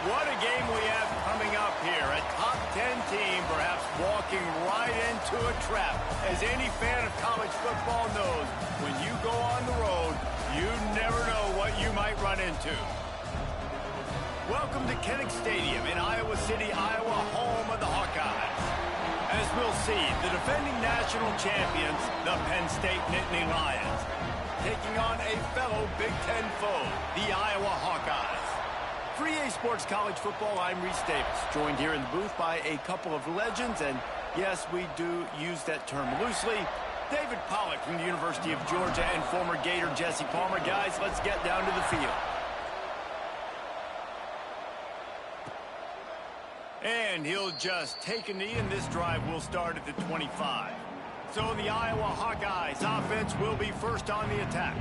What a game we have coming up here. A top 10 team perhaps walking right into a trap. As any fan of college football knows, when you go on the road, you never know what you might run into. Welcome to Kinnick Stadium in Iowa City, Iowa, home of the Hawkeyes. As we'll see, the defending national champions, the Penn State Nittany Lions, taking on a fellow Big Ten foe, the Iowa Hawkeyes. For EA Sports College Football, I'm Reese Davis, joined here in the booth by a couple of legends, and yes, we do use that term loosely. David Pollack from the University of Georgia and former Gator Jesse Palmer. Guys, let's get down to the field. And he'll just take a knee, and this drive will start at the 25. So the Iowa Hawkeyes offense will be first on the attack.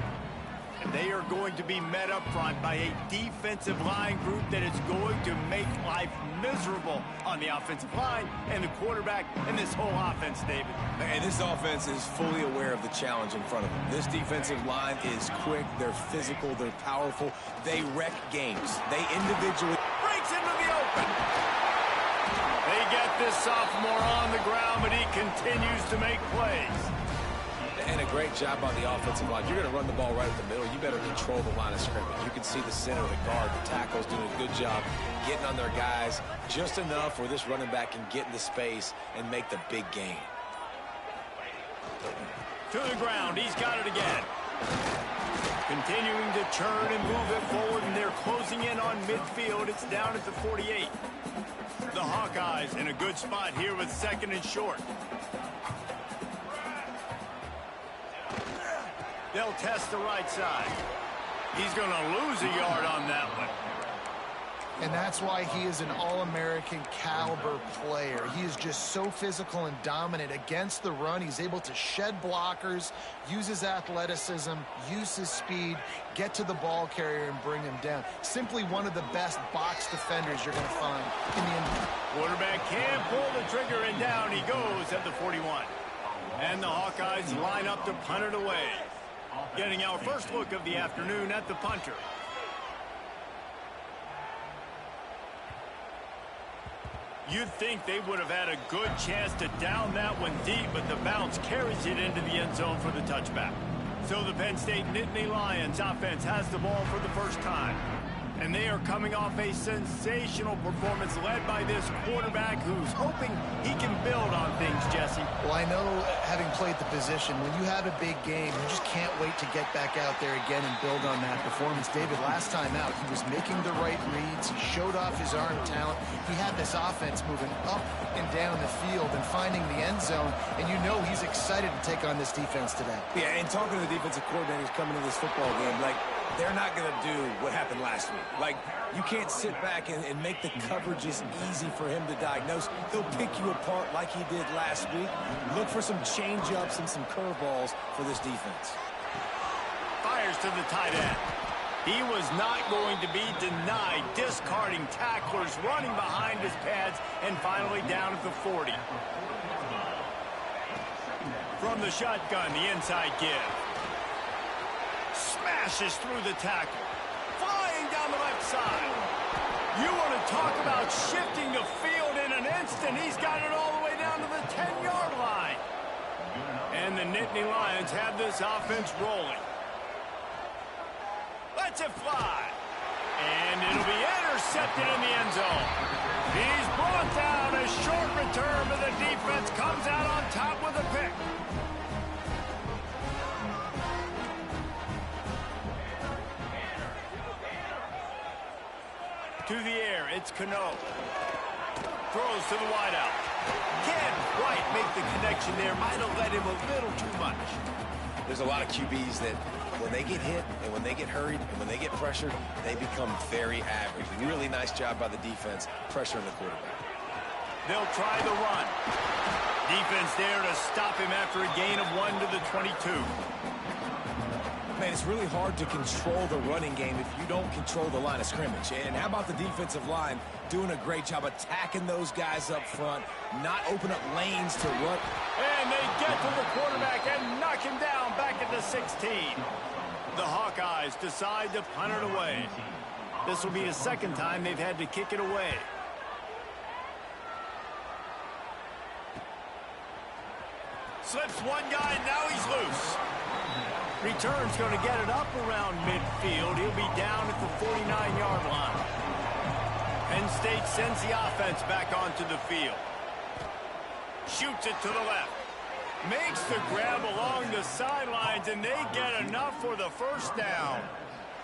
And they are going to be met up front by a defensive line group that is going to make life miserable on the offensive line and the quarterback and this whole offense, David. And this offense is fully aware of the challenge in front of them. This defensive line is quick, they're physical, they're powerful, they wreck games. They individually... Breaks into the open. They get this sophomore on the ground, but he continues to make plays. And a great job on the offensive line. You're going to run the ball right up the middle. You better control the line of scrimmage. You can see the center, the guard, the tackles doing a good job getting on their guys just enough where this running back can get into space and make the big gain. To the ground. He's got it again. Continuing to turn and move it forward, and they're closing in on midfield. It's down at the 48. The Hawkeyes in a good spot here with second and short. They'll test the right side. He's going to lose a yard on that one. And that's why he is an All-American caliber player. He is just so physical and dominant against the run. He's able to shed blockers, use his athleticism, use his speed, get to the ball carrier and bring him down. Simply one of the best box defenders you're going to find in the NBA. Quarterback can't pull the trigger, and down he goes at the 41. And the Hawkeyes line up to punt it away. Getting our first look of the afternoon at the punter. You'd think they would have had a good chance to down that one deep, but the bounce carries it into the end zone for the touchback. So the Penn State Nittany Lions offense has the ball for the first time. And they are coming off a sensational performance led by this quarterback who's hoping he can build on things, Jesse. Well, I know, having played the position, when you have a big game, you just can't wait to get back out there again and build on that performance. David, last time out, he was making the right reads. He showed off his arm talent. He had this offense moving up and down the field and finding the end zone, and you know he's excited to take on this defense today. Yeah, and talking to the defensive coordinators coming into this football game, like, they're not going to do what happened last week. Like, you can't sit back and make the coverages easy for him to diagnose. He'll pick you apart like he did last week. Look for some change-ups and some curveballs for this defense. Fires to the tight end. He was not going to be denied, discarding tacklers, running behind his pads, and finally down at the 40. From the shotgun, the inside give. Smashes through the tackle. Flying down the left side. You want to talk about shifting the field in an instant. He's got it all the way down to the 10-yard line. And the Nittany Lions have this offense rolling. Lets it fly. And it'll be intercepted in the end zone. He's brought down. A short return, but the defense comes out on top with a pick. To the air, it's Cano. Throws to the wideout. Can't quite make the connection there. Might have let him a little too much. There's a lot of QBs that when they get hit and when they get hurried and when they get pressured, they become very average. Really nice job by the defense, pressuring the quarterback. They'll try the run. Defense there to stop him after a gain of 1 to the 22. Man, it's really hard to control the running game if you don't control the line of scrimmage. And how about the defensive line doing a great job attacking those guys up front, not open up lanes to run. And they get to the quarterback and knock him down back at the 16. The Hawkeyes decide to punt it away. This will be the second time they've had to kick it away. Slips one guy, and now he's loose. Return's going to get it up around midfield. He'll be down at the 49-yard line. Penn State sends the offense back onto the field. Shoots it to the left. Makes the grab along the sidelines, and they get enough for the first down.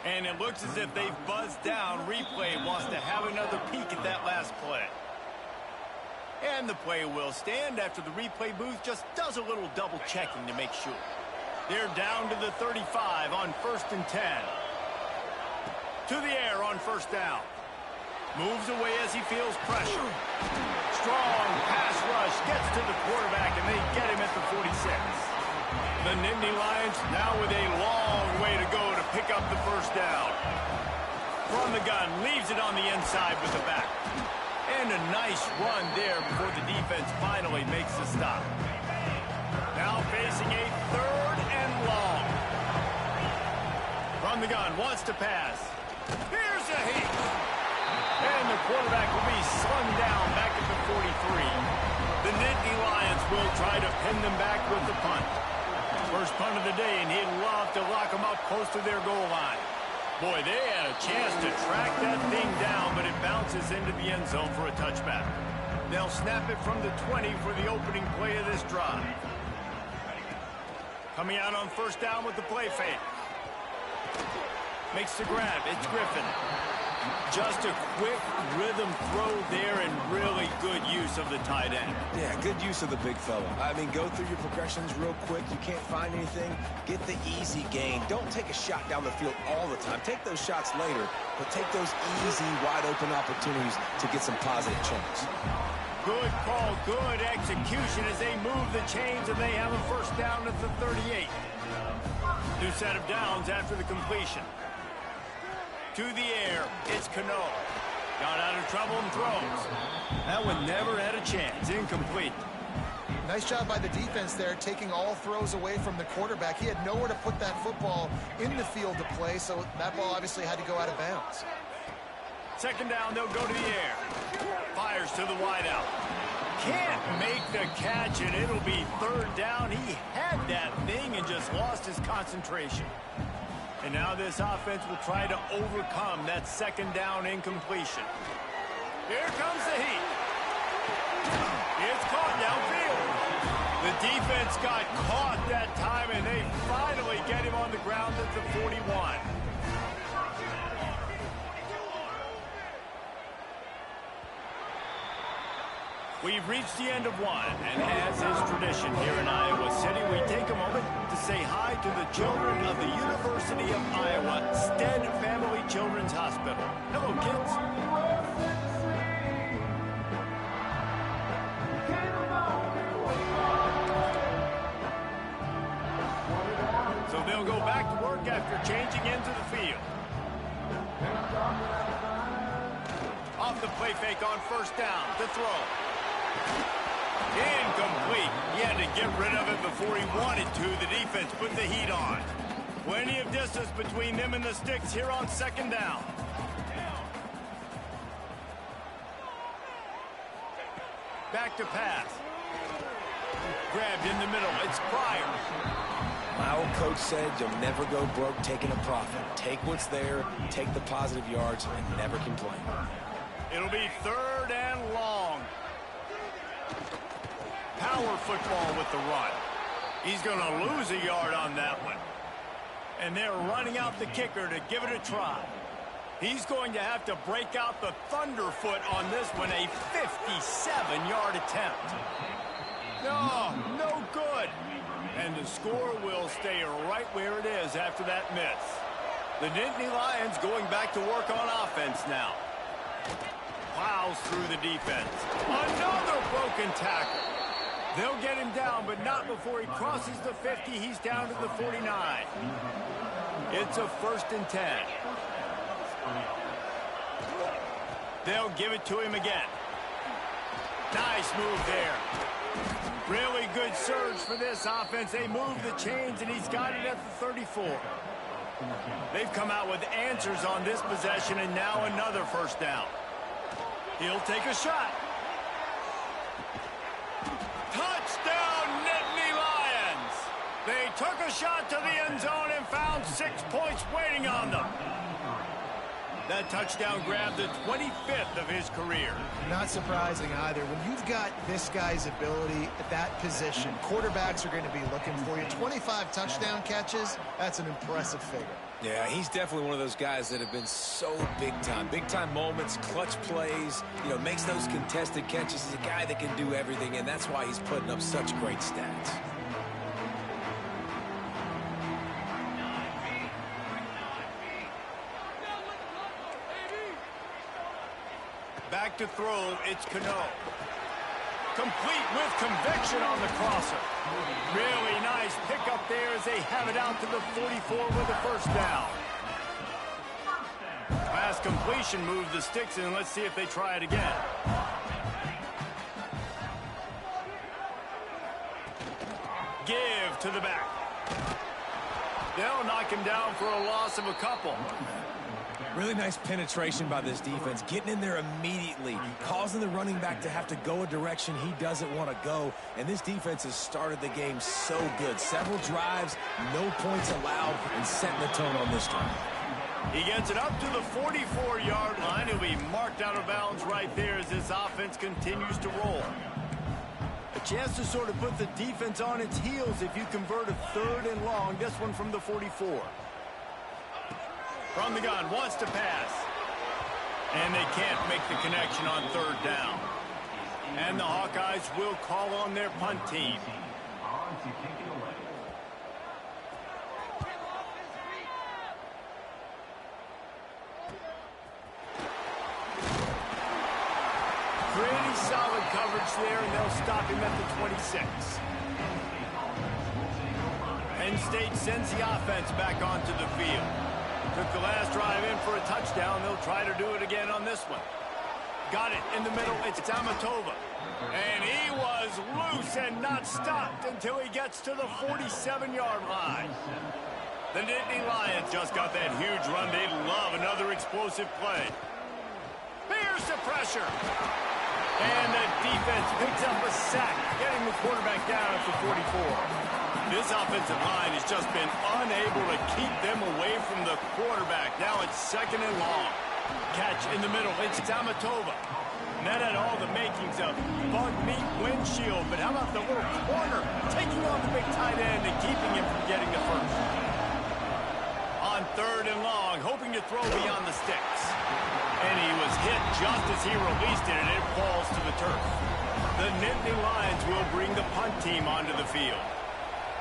And it looks as if they've buzzed down. Replay wants to have another peek at that last play. And the play will stand after the replay booth just does a little double checking to make sure. They're down to the 35 on 1st and 10. To the air on first down. Moves away as he feels pressure. Strong pass rush gets to the quarterback, and they get him at the 46. The Nittany Lions now with a long way to go to pick up the first down. From the gun, leaves it on the inside with the back. And a nice run there before the defense finally makes the stop. Now facing a 3rd and long. From the gun, wants to pass. Here's a hit. And the quarterback will be slung down back at the 43. The Nittany Lions will try to pin them back with the punt. First punt of the day, and he'd love to lock them up close to their goal line. Boy, they had a chance to track that thing down, but it bounces into the end zone for a touchback. They'll snap it from the 20 for the opening play of this drive. Coming out on first down with the play fake. Makes the grab. It's Griffin. Just a quick rhythm throw there and really good use of the tight end. Yeah, good use of the big fella. I mean, go through your progressions real quick. You can't find anything. Get the easy gain. Don't take a shot down the field all the time. Take those shots later, but take those easy, wide-open opportunities to get some positive change. Good call, good execution as they move the chains, and they have a first down at the 38. New set of downs after the completion. To the air, it's Cano. Got out of trouble and throws. That one never had a chance. Incomplete. Nice job by the defense there, taking all throws away from the quarterback. He had nowhere to put that football in the field to play, so that ball obviously had to go out of bounds. Second down, they'll go to the air. Fires to the wideout. Can't make the catch, and it'll be 3rd down. He had that thing and just lost his concentration. And now this offense will try to overcome that second down incompletion. Here comes the heat. It's caught downfield. The defense got caught that time, and they finally get him on the ground at the 41. We've reached the end of one, and as is tradition here in Iowa City, we take a moment to say hi to the children of the University of Iowa Stead Family Children's Hospital. Hello, kids. So they'll go back to work after changing into the field. Off the play fake on first down to throw. Incomplete. He had to get rid of it before he wanted to. The defense put the heat on. Plenty of distance between them and the sticks here on second down. Back to pass. Grabbed in the middle. It's Pryor. My old coach said you'll never go broke taking a profit. Take what's there, take the positive yards, and never complain. It'll be 3rd and long. Power football with the run. He's going to lose a yard on that one. And they're running out the kicker to give it a try. He's going to have to break out the thunderfoot on this one, a 57-yard attempt. No good. And the score will stay right where it is after that miss. The Nittany Lions going back to work on offense now. Plows through the defense. Another broken tackle. They'll get him down, but not before he crosses the 50. He's down to the 49. It's a 1st and 10. They'll give it to him again. Nice move there. Really good surge for this offense. They move the chains, and he's got it at the 34. They've come out with answers on this possession, and now another first down. He'll take a shot. Touchdown, Nittany Lions! They took a shot to the end zone and found 6 points waiting on them. That touchdown grabbed the 25th of his career. Not surprising either. When you've got this guy's ability at that position, quarterbacks are going to be looking for you. 25 touchdown catches, that's an impressive figure. Yeah, he's definitely one of those guys that have been so big time. Big time moments, clutch plays, makes those contested catches. He's a guy that can do everything, and that's why he's putting up such great stats. Back to throw, it's Cano. Complete with conviction on the crosser. Really nice pickup there as they have it out to the 44 with a first down. Pass completion moved the sticks in. Let's see if they try it again. Give to the back. They'll knock him down for a loss of a couple. Really nice penetration by this defense, getting in there immediately, causing the running back to have to go a direction he doesn't want to go. And this defense has started the game so good. Several drives, no points allowed, and setting the tone on this drive. He gets it up to the 44-yard line. He'll be marked out of bounds right there as this offense continues to roll. A chance to sort of put the defense on its heels if you convert a 3rd and long. This one from the 44. From the gun, wants to pass. And they can't make the connection on 3rd down. And the Hawkeyes will call on their punt team. Pretty solid coverage there, and they'll stop him at the 26. Penn State sends the offense back onto the field. Took the last drive in for a touchdown. They'll try to do it again on this one. Got it in the middle. It's Amatova. And he was loose and not stopped until he gets to the 47-yard line. The Nittany Lions just got that huge run. They love another explosive play. Here's the pressure. And the defense picks up a sack, getting the quarterback down at the 44. This offensive line has just been unable to keep them away from the quarterback. Now it's 2nd and long. Catch in the middle. It's Amatova. And that had all the makings of bug meat windshield. But how about the little corner taking on the big tight end and keeping him from getting the first? On 3rd and long, hoping to throw beyond the sticks. And he was hit just as he released it, and it falls to the turf. The Nittany Lions will bring the punt team onto the field.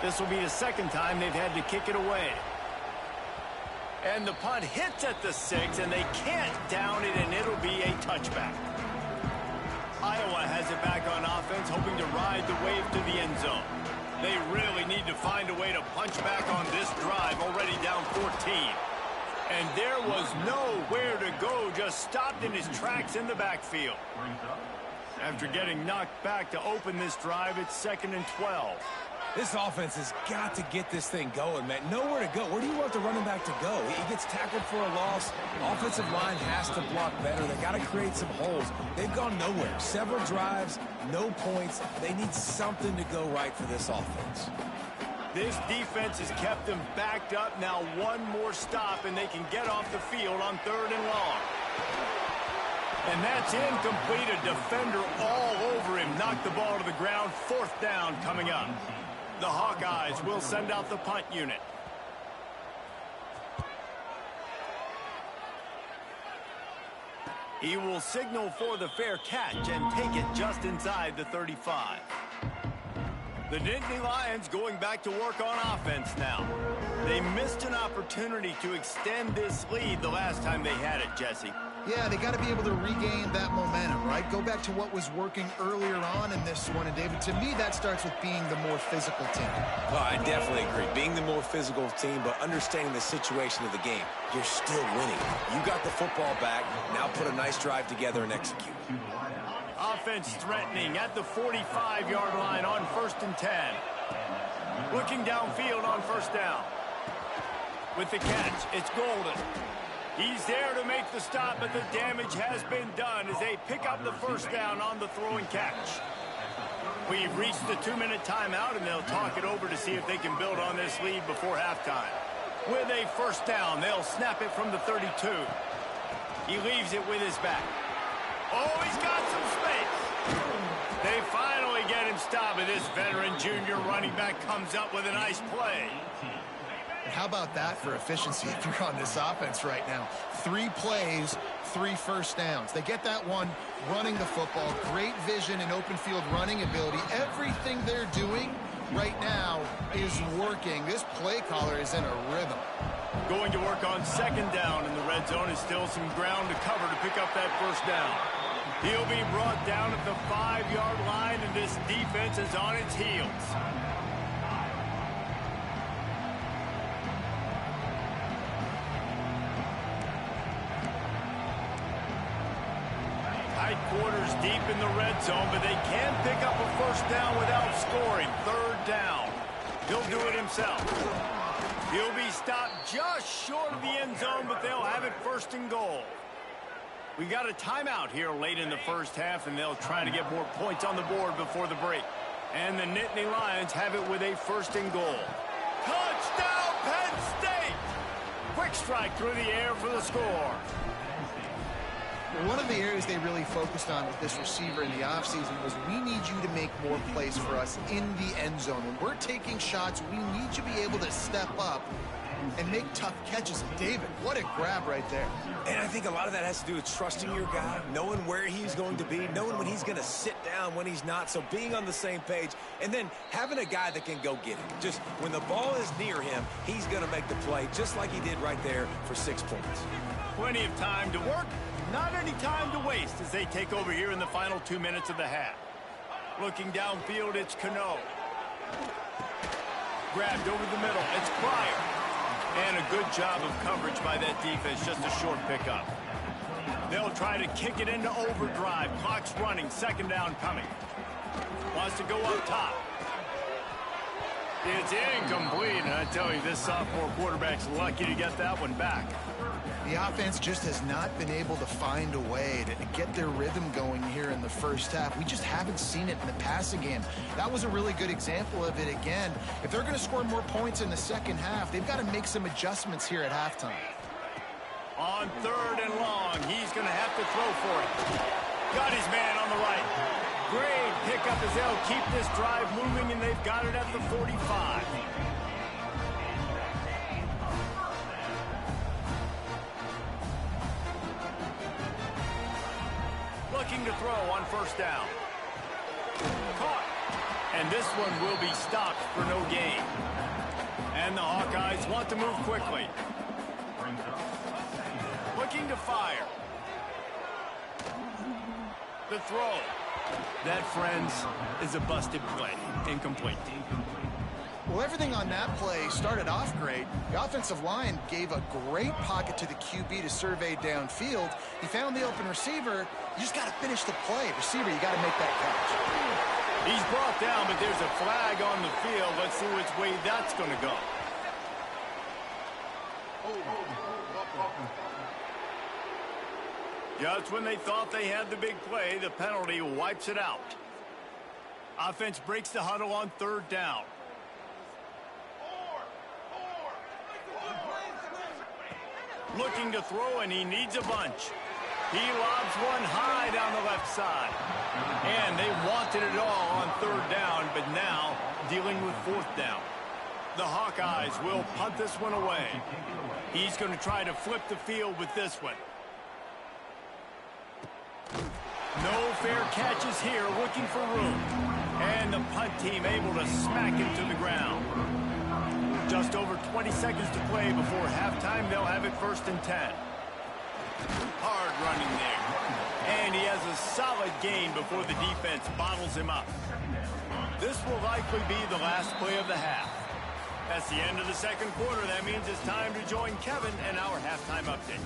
This will be the 2nd time they've had to kick it away. And the punt hits at the 6, and they can't down it, and it'll be a touchback. Iowa has it back on offense, hoping to ride the wave to the end zone. They really need to find a way to punch back on this drive, already down 14. And there was nowhere to go, just stopped in his tracks in the backfield. After getting knocked back to open this drive, it's 2nd and 12. This offense has got to get this thing going, man. Nowhere to go. Where do you want the running back to go? He gets tackled for a loss. Offensive line has to block better. They got to create some holes. They've gone nowhere. Several drives, no points. They need something to go right for this offense. This defense has kept them backed up. Now one more stop, and they can get off the field on 3rd and long. And that's incomplete. A defender all over him. Knocked the ball to the ground. 4th down coming up. The Hawkeyes will send out the punt unit. He will signal for the fair catch and take it just inside the 35. The Nittany Lions going back to work on offense now. They missed an opportunity to extend this lead the last time they had it, Jesse. Yeah, they got to be able to regain that momentum, right? Go back to what was working earlier on in this one. And, David, to me, that starts with being the more physical team. Well, I definitely agree. Being the more physical team, but understanding the situation of the game. You're still winning. You got the football back. Now put a nice drive together and execute. Offense threatening at the 45-yard line on 1st and 10. Looking downfield on 1st down. with the catch. It's Golden. He's there to make the stop, but the damage has been done as they pick up the first down on the throw and catch. We've reached the 2-minute timeout, and they'll talk it over to see if they can build on this lead before halftime. With a first down, they'll snap it from the 32. He leaves it with his back. Oh, he's got some space. They finally get him stopped, and this veteran junior running back comes up with a nice play. How about that for efficiency if you're on this offense right now? 3 plays, 3 first downs. They get that one running the football. Great vision and open field running ability. Everything they're doing right now is working. This play caller is in a rhythm. Going to work on second down in the red zone is still some ground to cover to pick up that first down. He'll be brought down at the 5-yard line, and this defense is on its heels. Tight quarters deep in the red zone, but they can pick up a first down without scoring. Third down. He'll do it himself. He'll be stopped just short of the end zone, but they'll have it first and goal. We got a timeout here late in the first half, and they'll try to get more points on the board before the break. And the Nittany Lions have it with a first and goal. Touchdown, Penn State! Quick strike through the air for the score. One of the areas they really focused on with this receiver in the offseason was we need you to make more plays for us in the end zone. When we're taking shots, we need you to be able to step up and make tough catches. And David, what a grab right there. And I think a lot of that has to do with trusting your guy, knowing where he's going to be, knowing when he's going to sit down, when he's not, so being on the same page, and then having a guy that can go get it. Just when the ball is near him, he's going to make the play, just like he did right there for 6 points. Plenty of time to work. Not any time to waste as they take over here in the final 2 minutes of the half. Looking downfield, it's Cano. Grabbed over the middle, it's Pryor. And a good job of coverage by that defense, just a short pickup. They'll try to kick it into overdrive. Clock's running, second down coming. Wants to go up top. It's incomplete, and I tell you, this sophomore quarterback's lucky to get that one back. The offense just has not been able to find a way to get their rhythm going here in the first half. We just haven't seen it in the passing game. That was a really good example of it again. If they're going to score more points in the second half, they've got to make some adjustments here at halftime. On third and long, he's going to have to throw for it. Got his man on the right. Great pickup as they'll keep this drive moving, and they've got it at the 45. Looking to throw on first down. Caught. And this one will be stopped for no gain. And the Hawkeyes want to move quickly. Looking to fire. The throw. That, friends, is a busted play. Incomplete. Well, everything on that play started off great. The offensive line gave a great pocket to the QB to survey downfield. He found the open receiver. You just got to finish the play. Receiver, you got to make that catch. He's brought down, but there's a flag on the field. Let's see which way that's going to go. Just when they thought they had the big play, the penalty wipes it out. Offense breaks the huddle on third down. Looking to throw, and he needs a bunch. He lobs one high down the left side. And they wanted it all on third down, but now dealing with fourth down. The Hawkeyes will punt this one away. He's going to try to flip the field with this one. No fair catches here, looking for room. And the punt team able to smack him to the ground. Just over 20 seconds to play before halftime. They'll have it first and 10. Hard running there. And he has a solid gain before the defense bottles him up. This will likely be the last play of the half. That's the end of the second quarter. That means it's time to join Kevin and our halftime update.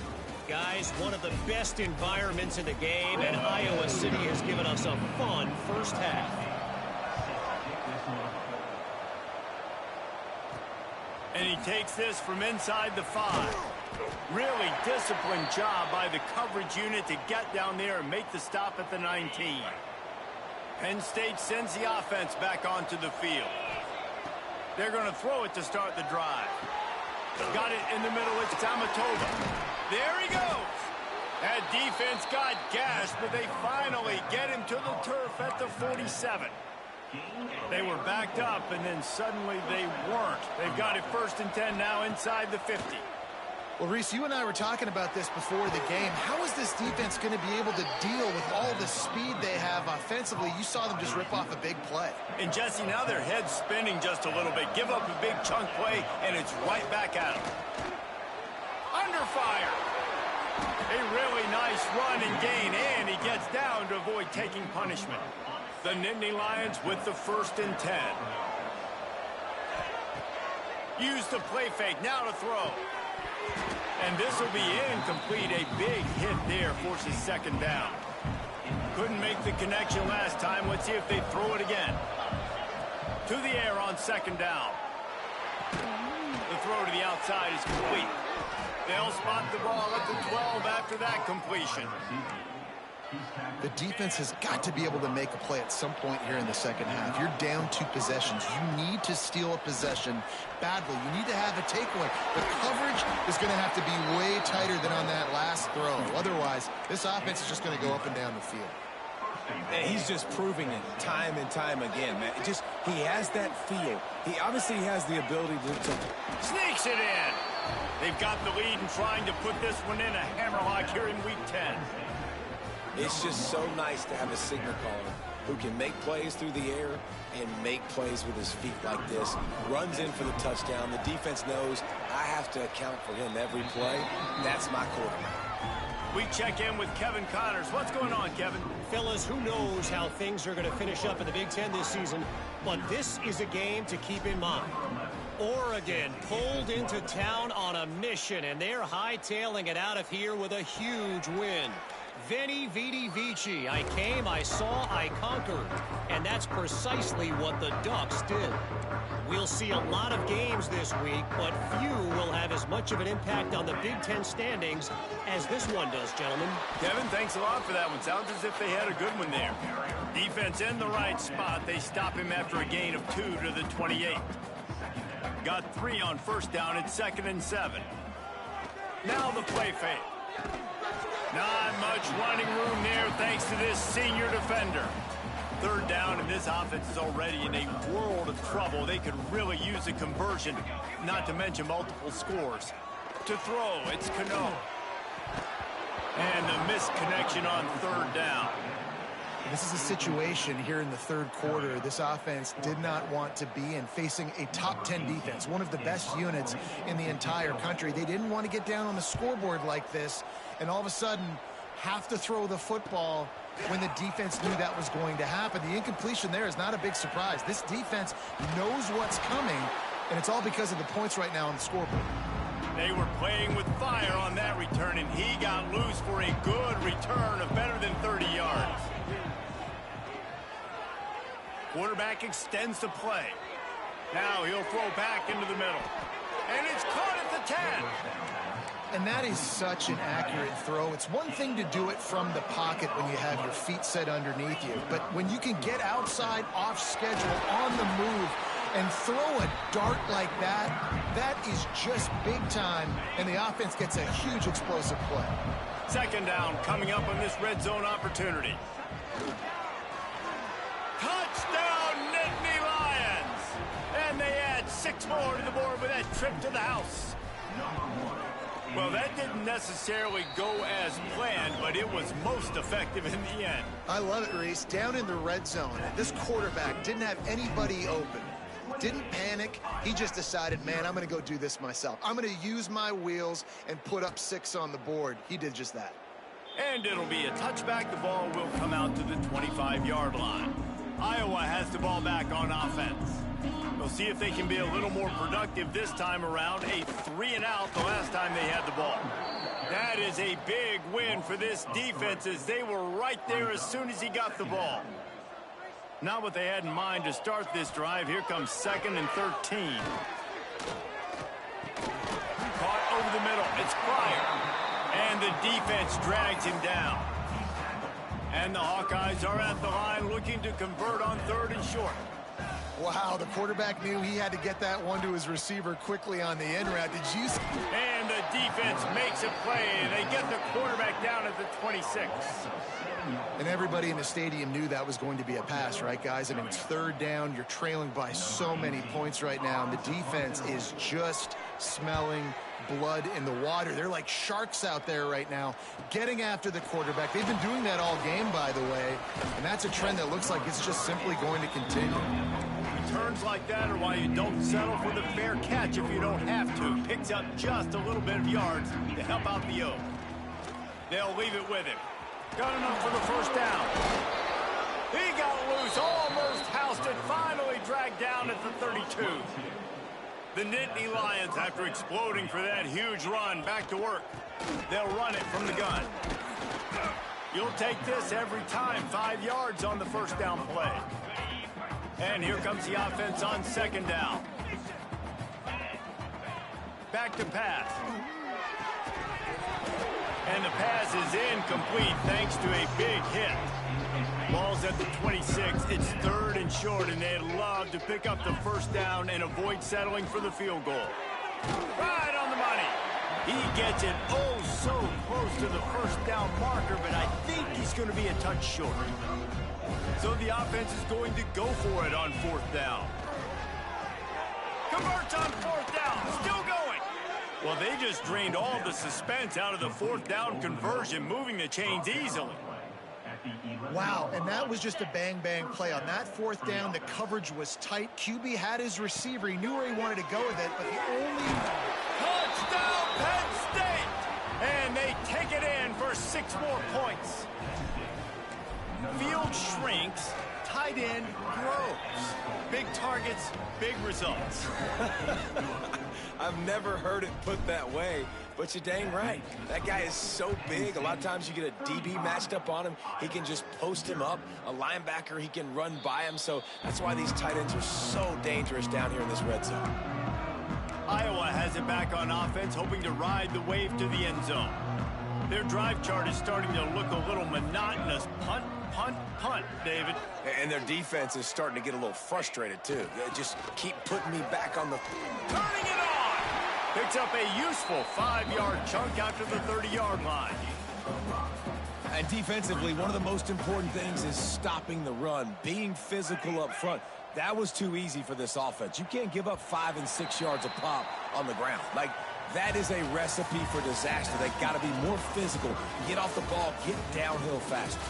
Guys, one of the best environments in the game, and Iowa City has given us a fun first half. And he takes this from inside the 5. Really disciplined job by the coverage unit to get down there and make the stop at the 19. Penn State sends the offense back onto the field. They're going to throw it to start the drive. Got it in the middle. It's Tamatova. There he goes. That defense got gashed, but they finally get him to the turf at the 47. They were backed up, and then suddenly they weren't. They've got it 1st and 10 now inside the 50. Well, Reese, you and I were talking about this before the game. How is this defense going to be able to deal with all the speed they have offensively? You saw them just rip off a big play. And, Jesse, now their head's spinning just a little bit. Give up a big chunk play, and it's right back at them. Under fire. A really nice run and gain, and he gets down to avoid taking punishment. The Nittany Lions with the 1st and 10. Use the play fake, now to throw. And this will be incomplete. A big hit there forces 2nd down. Couldn't make the connection last time. Let's see if they throw it again. To the air on 2nd down. The throw to the outside is complete. They'll spot the ball at the 12 after that completion. The defense has got to be able to make a play at some point here in the second half. You're down 2 possessions. You need to steal a possession badly. You need to have a takeaway. The coverage is going to have to be way tighter than on that last throw. Otherwise, this offense is just going to go up and down the field. And he's just proving it time and time again, man. He has that feel. He obviously has the ability to Sneaks it in. They've got the lead and trying to put this one in a hammerlock here in week 10. It's just so nice to have a signal caller who can make plays through the air and make plays with his feet like this. Runs in for the touchdown. The defense knows I have to account for him every play. That's my quarterback. We check in with Kevin Connors. What's going on, Kevin? Fellas, who knows how things are going to finish up in the Big Ten this season, but this is a game to keep in mind. Oregon pulled into town on a mission, and they're hightailing it out of here with a huge win. Veni, Vidi, Vici. I came, I saw, I conquered. And that's precisely what the Ducks did. We'll see a lot of games this week, but few will have as much of an impact on the Big Ten standings as this one does, gentlemen. Kevin, thanks a lot for that one. Sounds as if they had a good one there. Defense in the right spot. They stop him after a gain of 2 to the 28. Got 3 on 1st down at 2nd and 7. Now the play fake. Not much running room there thanks to this senior defender. 3rd down, and this offense is already in a world of trouble. They could really use a conversion, not to mention multiple scores. To throw, it's Cano. And the missed connection on 3rd down. This is a situation here in the 3rd quarter this offense did not want to be in, facing a top 10 defense, one of the best units in the entire country. They didn't want to get down on the scoreboard like this and all of a sudden have to throw the football when the defense knew that was going to happen. The incompletion there is not a big surprise. This defense knows what's coming, and it's all because of the points right now on the scoreboard. They were playing with fire on that return, and he got loose for a good return of better than 30 yards. Quarterback extends the play. Now he'll throw back into the middle. And it's caught at the 10. And that is such an accurate throw. It's one thing to do it from the pocket when you have your feet set underneath you. But when you can get outside, off schedule, on the move, and throw a dart like that, that is just big time. And the offense gets a huge explosive play. 2nd down coming up on this red zone opportunity. Touchdown, Nittany Lions! And they add 6 more to the board with that trip to the house. Well, that didn't necessarily go as planned, but it was most effective in the end. I love it, Reese. Down in the red zone, this quarterback didn't have anybody open. Didn't panic. He just decided, man, I'm going to go do this myself. I'm going to use my wheels and put up 6 on the board. He did just that. And it'll be a touchback. The ball will come out to the 25-yard line. Iowa has the ball back on offense. We'll see if they can be a little more productive this time around. A 3-and-out the last time they had the ball. That is a big win for this defense as they were right there as soon as he got the ball. Not what they had in mind to start this drive. Here comes 2nd and 13. over the middle. It's Pryor. And the defense drags him down. And the Hawkeyes are at the line looking to convert on 3rd and short. Wow, the quarterback knew he had to get that one to his receiver quickly on the end route. Did you see? And the defense makes a play. They get the quarterback down at the 26. And everybody in the stadium knew that was going to be a pass, right, guys? I mean, it's 3rd down. You're trailing by so many points right now, and the defense is just smelling blood in the water. They're like sharks out there right now, getting after the quarterback. They've been doing that all game, by the way, and that's a trend that looks like it's just simply going to continue. Turns like that are why you don't settle for the fair catch if you don't have to. Picks up just a little bit of yards to help out the Oak. They'll leave it with him. Got enough for the 1st down. He got loose, almost housed it, finally dragged down at the 32. The Nittany Lions, after exploding for that huge run, back to work. They'll run it from the gun. You'll take this every time, 5 yards on the 1st down play. And here comes the offense on 2nd down. Back to pass. And the pass is incomplete thanks to a big hit. Ball's at the 26. It's 3rd and short, and they'd love to pick up the 1st down and avoid settling for the field goal. Right on the money. He gets it oh so close to the 1st down marker, but I think he's going to be a touch short. So the offense is going to go for it on 4th down. Converts on 4th down. Still going. Well, they just drained all the suspense out of the 4th down conversion, moving the chains easily. Wow, and that was just a bang-bang play. On that 4th down, the coverage was tight. QB had his receiver. He knew where he wanted to go with it, but the only... Touchdown, Penn State! And they take it in for 6 more points. Field shrinks, tight end grows. Big targets, big results. I've never heard it put that way, but you're dang right. That guy is so big. A lot of times you get a DB matched up on him. He can just post him up. A linebacker, he can run by him. So that's why these tight ends are so dangerous down here in this red zone. Iowa has it back on offense, hoping to ride the wave to the end zone. Their drive chart is starting to look a little monotonous. Punt, punt, punt, David. And their defense is starting to get a little frustrated, too. They just keep putting me back on the... Turning it on! Picks up a useful 5-yard chunk after the 30-yard line. And defensively, one of the most important things is stopping the run, being physical up front. That was too easy for this offense. You can't give up 5 and 6 yards a pop on the ground. Like, that is a recipe for disaster. They got to be more physical, get off the ball, get downhill faster.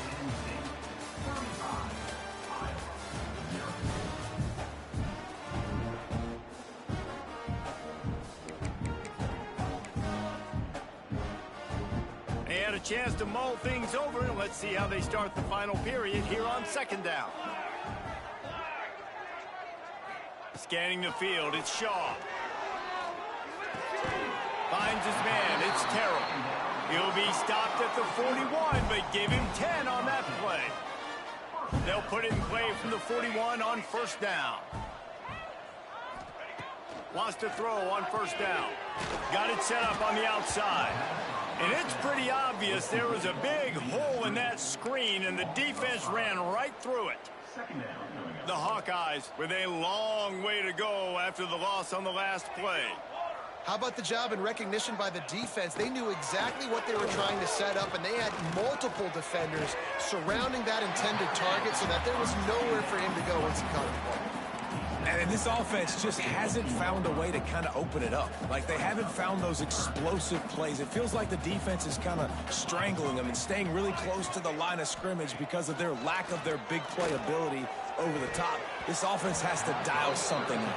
They had a chance to mull things over, and let's see how they start the final period here on 2nd down. Scanning the field, it's Shaw. Finds his man, it's Terrell. He'll be stopped at the 41, but give him 10 on that play. They'll put it in play from the 41 on 1st down. Wants to throw on 1st down. Got it set up on the outside. And it's pretty obvious there was a big hole in that screen, and the defense ran right through it. The Hawkeyes with a long way to go after the loss on the last play. How about the job and recognition by the defense? They knew exactly what they were trying to set up, and they had multiple defenders surrounding that intended target so that there was nowhere for him to go once he caught the ball. And this offense just hasn't found a way to kind of open it up. Like, they haven't found those explosive plays. It feels like the defense is kind of strangling them and staying really close to the line of scrimmage because of their lack of their big play ability over the top. This offense has to dial something in.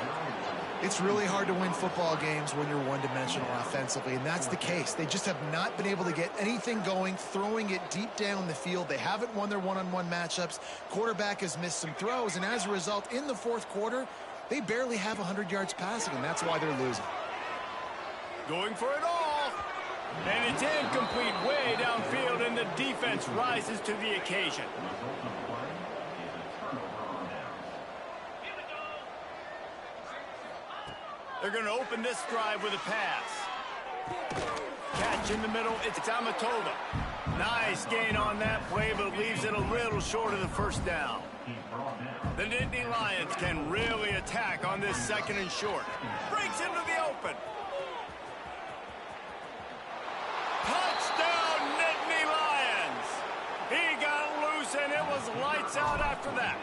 It's really hard to win football games when you're one-dimensional offensively, and that's the case. They just have not been able to get anything going, throwing it deep down the field. They haven't won their one-on-one matchups. Quarterback has missed some throws, and as a result, in the 4th quarter, they barely have 100 yards passing, and that's why they're losing. Going for it all. And it's incomplete way downfield, and the defense rises to the occasion. They're going to open this drive with a pass. Catch in the middle, it's Amatova. Nice gain on that play, but leaves it a little short of the first down. The Nittany Lions can really attack on this second and short. Breaks into the open. Touchdown, Nittany Lions! He got loose, and it was lights out after that.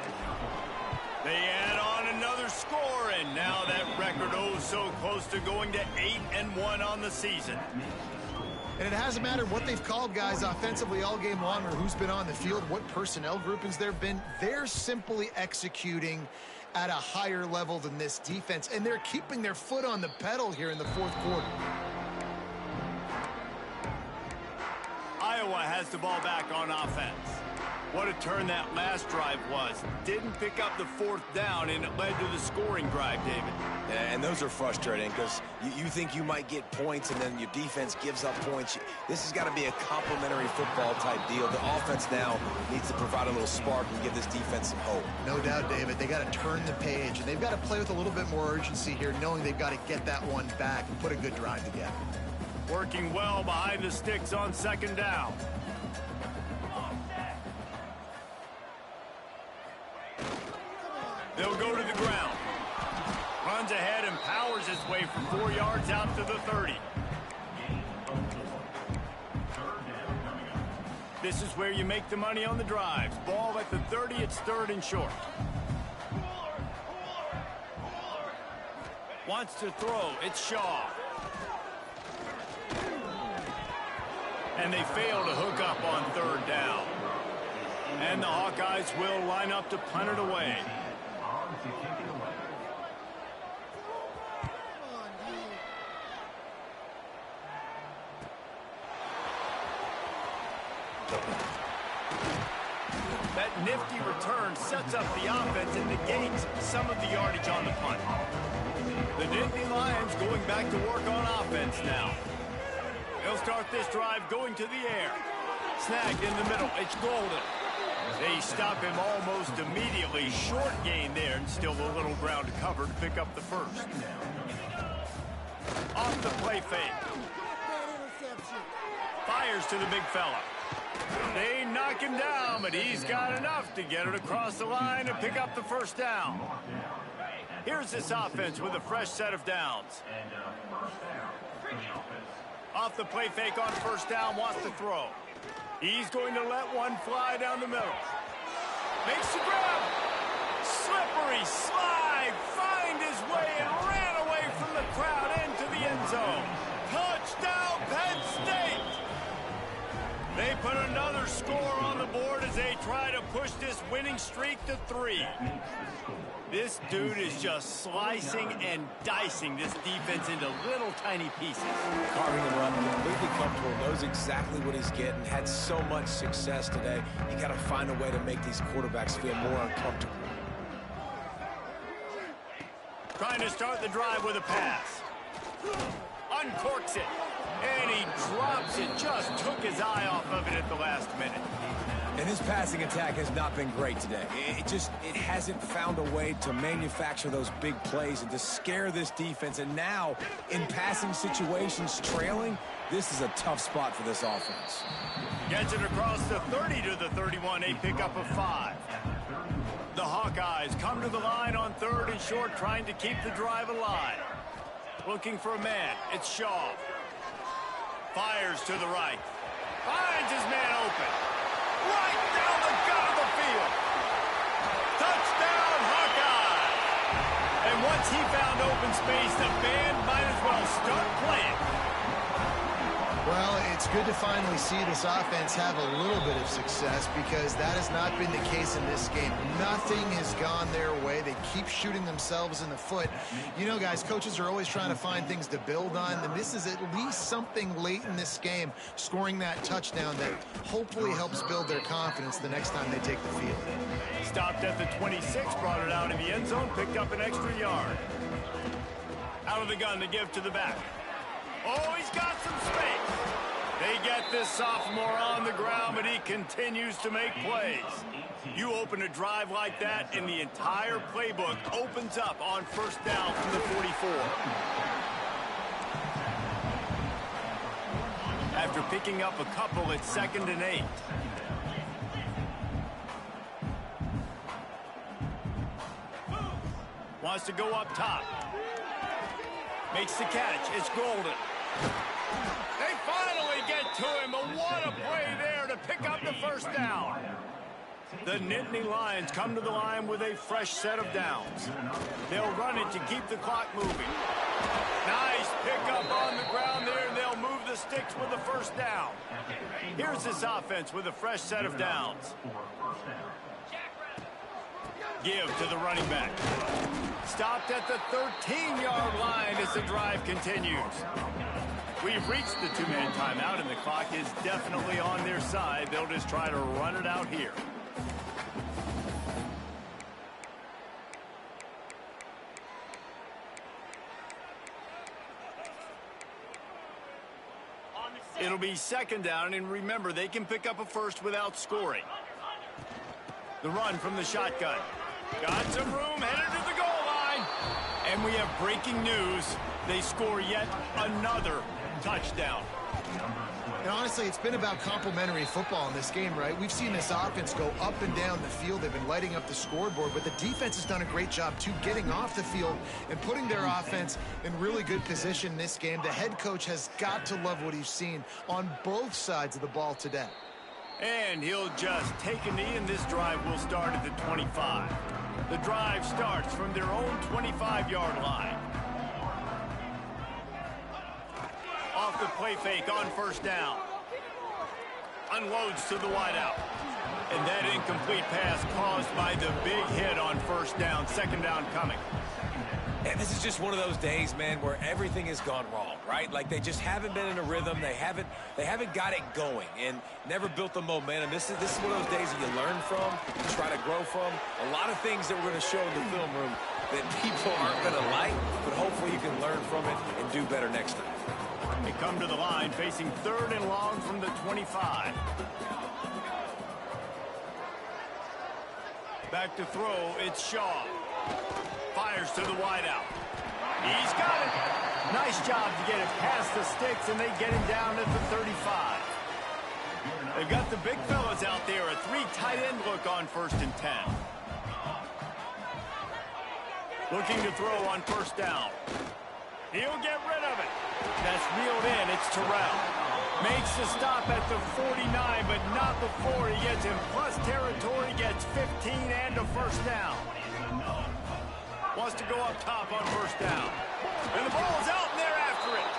They add on another score, and now that record so close to going to 8-1 on the season. And it hasn't mattered what they've called guys offensively all game long or who's been on the field, what personnel groupings there have been. They're simply executing at a higher level than this defense, and they're keeping their foot on the pedal here in the fourth quarter. Iowa has the ball back on offense. What a turn that last drive was. Didn't pick up the fourth down, and it led to the scoring drive, David. Yeah, and those are frustrating because you think you might get points, and then your defense gives up points. This has got to be a complimentary football type deal. The offense now needs to provide a little spark and give this defense some hope. No doubt, David. They got to turn the page, and they've got to play with a little bit more urgency here, knowing they've got to get that one back and put a good drive together. Working well behind the sticks on second down. They'll go to the ground. Runs ahead and powers his way for 4 yards out to the 30. This is where you make the money on the drives. Ball at the 30, it's third and short. Wants to throw, it's Shaw. And they fail to hook up on third down. And the Hawkeyes will line up to punt it away. That nifty return sets up the offense and negates some of the yardage on the punt. The Nittany Lions going back to work on offense now. They'll start this drive going to the air. Snagged in the middle, it's Golden. They stop him almost immediately. Short gain there, and still a little ground to cover to pick up the first. Off the play fake. Fires to the big fella. They knock him down, but he's got enough to get it across the line and pick up the first down. Here's this offense with a fresh set of downs. Off the play fake on first down, wants to throw. He's going to let one fly down the middle. Makes the grab. Slippery slide. Find his way and ran away from the crowd into the end zone. Touchdown, Penn State. They put another score on the board as they try to push this winning streak to 3. This dude is just slicing and dicing this defense into little tiny pieces. Carving the run, completely comfortable, knows exactly what he's getting, had so much success today. You got to find a way to make these quarterbacks feel more uncomfortable. Trying to start the drive with a pass. Uncorks it. And he drops it. Just took his eye off of it at the last minute. And his passing attack has not been great today. It hasn't found a way to manufacture those big plays and to scare this defense. And now, in passing situations, trailing, this is a tough spot for this offense. Gets it across the 30 to the 31, a pickup of 5. The Hawkeyes come to the line on third and short, trying to keep the drive alive. Looking for a man, it's Shaw. Fires to the right. Finds his man open. Right down the gut of the field. Touchdown, Hawkeye! And once he found open space, the band might as well start playing. Well, it's good to finally see this offense have a little bit of success because that has not been the case in this game. Nothing has gone their way. They keep shooting themselves in the foot. You know, guys, coaches are always trying to find things to build on, and this is at least something late in this game, scoring that touchdown that hopefully helps build their confidence the next time they take the field. Stopped at the 26, brought it out in the end zone, picked up an extra yard. Out of the gun to give to the back. Oh, he's got some space. They get this sophomore on the ground, but he continues to make plays. You open a drive like that, and the entire playbook opens up on first down from the 44. after picking up a couple at 2nd and 8. Wants to go up top. Makes the catch. It's Golden. They finally get to him, but what a play there to pick up the first down. The Nittany Lions come to the line with a fresh set of downs. They'll run it to keep the clock moving. Nice pickup on the ground there, and they'll move the sticks with the first down. Here's this offense with a fresh set of downs. Give to the running back. Stopped at the 13-yard line as the drive continues. We've reached the two-man timeout, and the clock is definitely on their side. They'll just try to run it out here. It'll be 2nd down, and remember, they can pick up a first without scoring. The run from the shotgun. Got some room, headed to the goal line. And we have breaking news. They score yet another touchdown. And honestly, it's been about complementary football in this game, right? We've seen this offense go up and down the field. They've been lighting up the scoreboard, but the defense has done a great job, too, getting off the field and putting their offense in really good position in this game. The head coach has got to love what he's seen on both sides of the ball today. And he'll just take a knee, and this drive will start at the 25. The drive starts from their own 25-yard line. Off the play fake on first down. Unloads to the wideout. And that incomplete pass caused by the big hit on first down. 2nd down coming. And this is just one of those days, man, where everything has gone wrong, right? Like they just haven't been in a rhythm. They haven't got it going and never built the momentum. This is one of those days that you learn from, you try to grow from. A lot of things that we're going to show in the film room that people aren't going to like, but hopefully you can learn from it and do better next time. They come to the line facing 3rd and long from the 25. Back to throw, it's Shaw. Fires to the wideout. He's got it. Nice job to get it past the sticks, and they get him down at the 35. They've got the big fellas out there, a 3 tight end look on 1st and 10. Looking to throw on first down. He'll get rid of it. That's reeled in. It's Terrell. Makes the stop at the 49, but not before he gets in plus territory, gets 15 and a first down. Wants to go up top on first down. And the ball's out, and they're after it.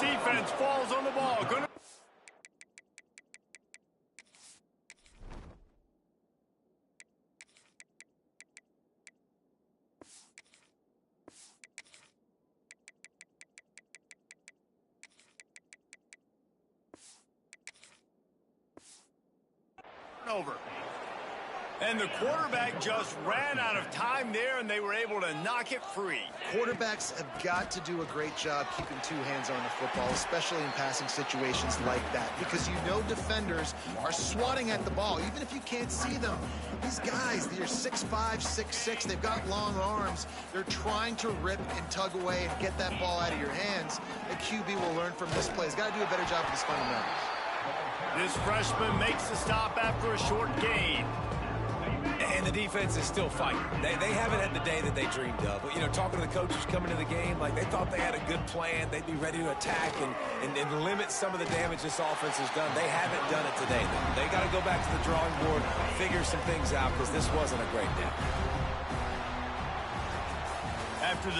Defense falls on the ball. Over. And the quarterback just ran out of time there, and they were able to knock it free. Quarterbacks have got to do a great job keeping 2 hands on the football, especially in passing situations like that, because you know defenders are swatting at the ball. Even if you can't see them, these guys, they're 6'5", 6'6", they've got long arms. They're trying to rip and tug away and get that ball out of your hands. The QB will learn from this play. He's got to do a better job with his fundamentals. This freshman makes the stop after a short gain. And the defense is still fighting. They haven't had the day that they dreamed of. But, you know, talking to the coaches coming to the game, like they thought they had a good plan. They'd be ready to attack and limit some of the damage this offense has done. They haven't done it today. They got to go back to the drawing board, figure some things out, because this wasn't a great day. After the